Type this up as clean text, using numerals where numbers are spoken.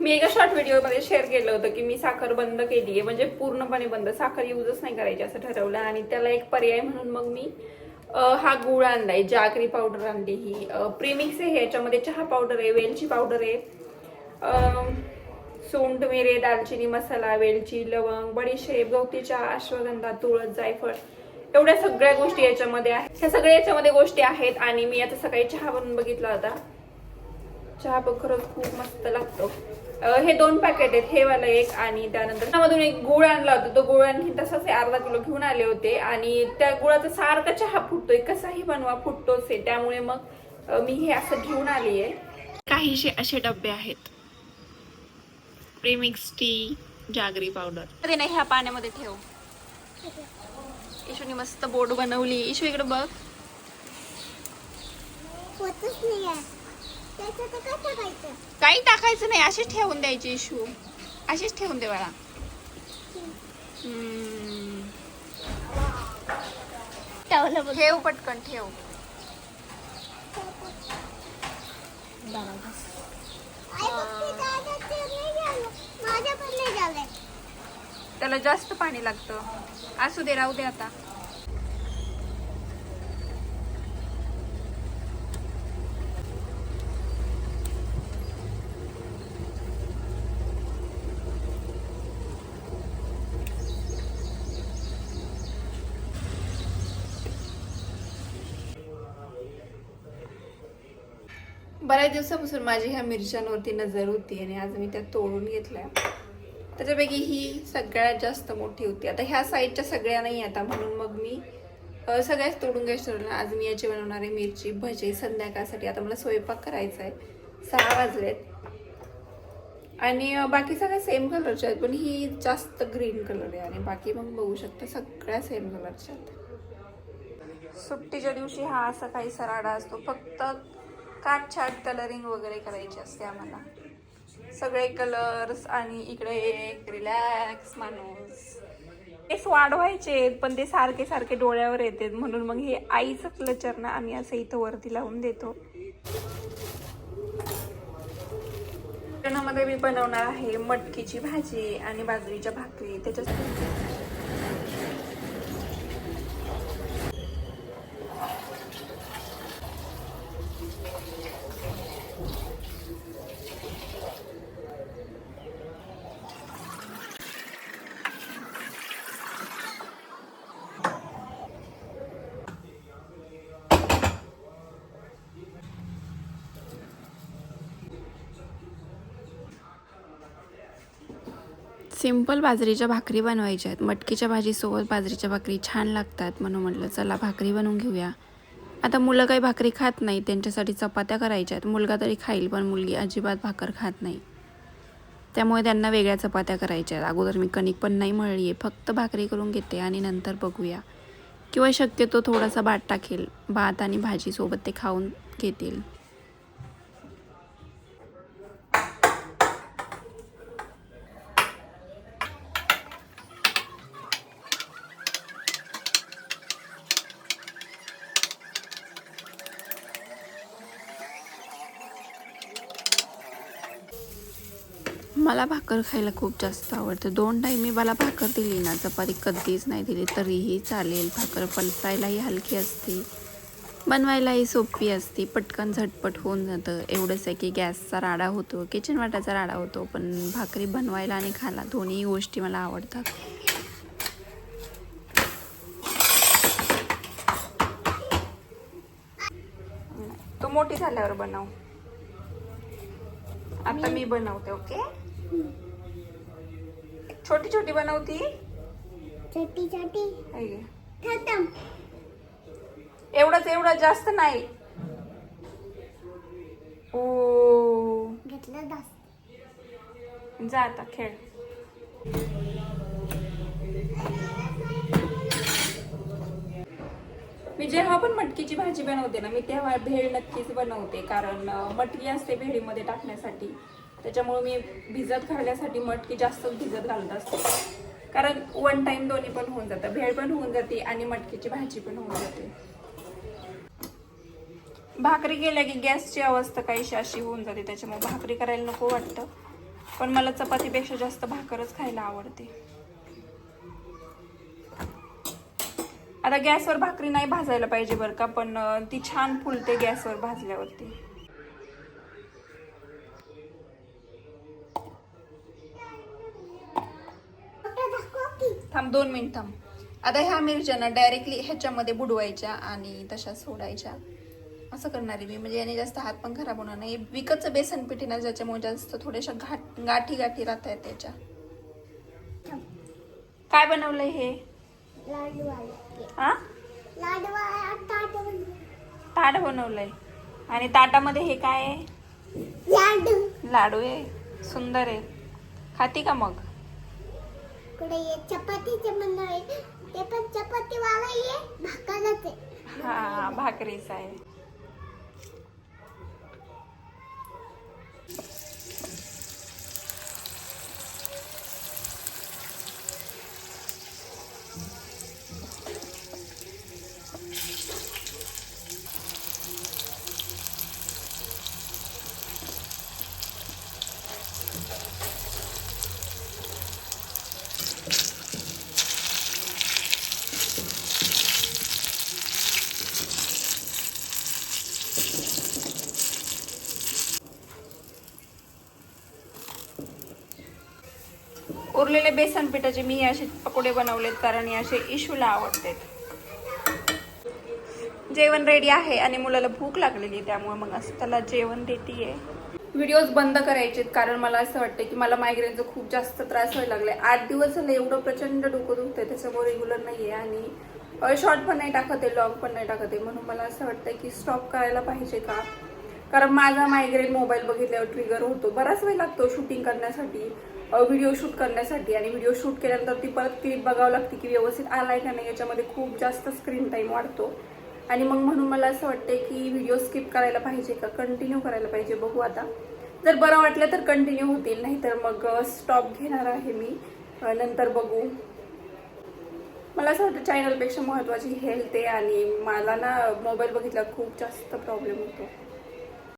मी एका शॉर्ट व्हिडिओमध्ये शेअर केलं होतं की मी साखर बंद केली आहे, म्हणजे पूर्णपणे बंद, साखर यूजच नाही करायची असं ठरवलं. आणि त्याला एक पर्याय म्हणून मग मी हा गुळ आणलाय, जागरी पावडर आणली. ही प्रीमिक्स आहे. याच्यामध्ये चहा पावडर आहे, वेलची पावडर आहे, सोंड मिरे, दालचिनी मसाला, वेलची, लवंग, बडीशेप, गवती चहा, अश्वगंधा, तुळस, जायफळ, एवढ्या सगळ्या गोष्टी याच्यामध्ये आहेत. ह्या सगळ्या याच्यामध्ये गोष्टी आहेत. आणि मी आता सकाळी चहा बनवून बघितला होता. चहा पण खरंच खूप मस्त लागतो. हे 2 पॅकेट आहेत, हे वाला एक आणि त्यानंतर त्यामधून एक गुळ आणला होता. तो गुळ आणखी तसाच अर्धा किलो घेऊन आले होते. आणि त्या गुळाचा सारखा चहा फुटतोय, कसाही बनवा फुटतोच आहे. त्यामुळे मग मी हे असं घेऊन आली आहे. काहीशे असे डबे आहेत. Premix T, जागरी powder. अरे नाही, ह्या पाण्यामध्ये ठेव. इशूने मस्त बोर्ड बनवली. इशू इकडे बघ. काही टाकायचं नाही, अशीच ठेवून द्यायची. इशू अशीच ठेवून दे बाळा. ठेव पटकन ठेव. त्याला जास्त पाणी लागतं. असू दे, राहू दे आता. बऱ्याच दिवसापासून माझी ह्या मिरच्यांवरती नजर होती आणि आज मी त्या तोडून घेतल्या. त्याच्यापैकी ही सगळ्यात जास्त मोठी होती. आता ह्या साईडच्या सगळ्या नाही आता, म्हणून मग मी सगळ्याच तोडून घ्यायचं ठरवलं. आज मी याची बनवणार आहे मिरची भजी संध्याकाळसाठी. आता मला स्वयंपाक करायचा आहे. 6 वाजलेत आणि बाकी सगळ्या सेम कलरच्या आहेत, पण ही जास्त ग्रीन कलर आहे आणि बाकी मग बघू शकता सगळ्या सेम कलरच्या आहेत. सुट्टीच्या दिवशी हा असा काही सराडा असतो. फक्त काटछाट कलरिंग वगैरे करायची असते आम्हाला. सगळे कलर्स आणि इकडे एक रिलॅक्स माणूस. केस वाढवायचे पण ते सारखे सारखे डोळ्यावर येतात, म्हणून मग हे आईचं क्लचर ना आम्ही असं इथं वरती लावून देतो. मध्ये मी बनवणार आहे मटकीची भाजी आणि बाजरीच्या भाकरी. त्याच्यासाठी सिंपल बाजरीच्या भाकरी बनवायच्या आहेत. मटकीच्या भाजीसोबत बाजरीच्या भाकरी छान लागतात, म्हणून म्हटलं चला भाकरी बनवून घेऊया. आता मुलं काही भाकरी खात नाही, त्यांच्यासाठी चपात्या करायच्या आहेत. मुलगा तरी खाईल, पण मुलगी अजिबात भाकर खात नाही, त्यामुळे त्यांना वेगळ्या चपात्या करायच्या आहेत. अगोदर मी कणिक पण नाही मळली आहे, फक्त भाकरी करून घेते आणि नंतर बघूया. किंवा शक्यतो थोडासा भात टाकेल. भात आणि भाजीसोबत ते खाऊन घेतील. मला भाकर खायला खूप जास्त आवडतं. 2 टाईम मी मला भाकर दिली ना, चपाती कधीच नाही दिली तरीही चालेल. भाकर पलसायलाही हलकी असते, बनवायलाही सोपी असते, पटकन झटपट होऊन जातं. एवढंच आहे की गॅसचा राडा होतो, किचन वाट्याचा राडा होतो, पण भाकरी बनवायला आणि खायला दोन्ही गोष्टी मला आवडतात. तू मोठी झाल्यावर बनव, आता मी बनवते. ओके, छोटी छोटी बनवती. छोटी छोटी एवढंच, एवढं जास्त नाही. ओ घेतलं 10. जा आता खेळ. मी जेव्हा पण मटकीची भाजी बनवते ना, मी तेव्हा भेळ नक्कीच बनवते, कारण मटकी असते भेळीमध्ये टाकण्यासाठी. त्याच्यामुळे मी भिजत घालण्यासाठी मटकी जास्त भिजत घालत असते, कारण 1 टाइम दोन्ही पण होऊन जातं. भेळ पण होऊन जाते आणि मटकीची भाजी पण होऊन जाते. भाकरी केल्या की गॅसची अवस्था काहीशी अशी होऊन जाते, त्याच्यामुळे भाकरी करायला नको वाटतं. पण मला चपातीपेक्षा जास्त भाकरच खायला आवडते. आता गॅसवर भाकरी नाही भाजायला पाहिजे बरं का, पण ती छान फुलते गॅसवर भाजल्यावरती. थांब 2 मिनिट थांब. आता ह्या मिरच्या ना डायरेक्टली ह्याच्यामध्ये बुडवायच्या आणि तशा सोडायच्या. असं करणार आहे मी, म्हणजे याने जास्त हात पण खराब होणार नाही. विकतचं बेसन पीठ आहे ना, ज्याच्यामुळे जास्त थोड्याशा गाठी राहत आहेत त्याच्या. काय बनवलंय हे? ताट बनवलंय. आणि ताटामध्ये हे काय आहे? लाडू आहे. सुंदर आहे. खाती का मग? चपातीचे बनवले ते पण चपाती वाला आहे, भाकरच आहे. हा भाकरीच आहे. उरलेले बेसन पिठाचे मी असे पकोडे बनवलेत, कारण असे इशूला आवडतात. जेवण रेडी आहे आणि मुलाला भूक लागलेली, त्यामुळे मग असं त्याला जेवण देतीये. व्हिडिओज बंद करायचे कारण मला असं वाटतं की मला मायग्रेनचा खूप जास्त त्रास व्हायला लागलाय. 8 दिवस झाले एवढं प्रचंड डोकं दुखतंय, त्याच्यामुळे रेग्युलर नाहीये आणि शॉर्ट पण नाही टाकत आहे, लॉंग पण नाही टाकत आहे. म्हणून मला असं वाटतं की स्टॉप करायला पाहिजे का, कारण माझा मायग्रेन मोबाईल बघितल्यावर ट्रिगर होतो. बराच वेळ लागतो शूटिंग करण्यासाठी, व्हिडिओ शूट करण्यासाठी, आणि व्हिडिओ शूट केल्यानंतर ती परत क्लिप बघावं लागते की व्यवस्थित आलाय का नाही. याच्यामध्ये खूप जास्त स्क्रीन टाईम वाढतो आणि मग म्हणून मला असं वाटतं की व्हिडिओ स्किप करायला पाहिजे का कंटिन्यू करायला पाहिजे. बघू आता, जर बरं वाटलं तर कंटिन्यू होतील, नाही तर मग स्टॉप घेणार आहे मी, नंतर बघू. मला असं वाटतं चॅनलपेक्षा महत्त्वाची हेल्थ आहे आणि मला ना मोबाईल बघितल्यावर खूप जास्त प्रॉब्लेम होतो.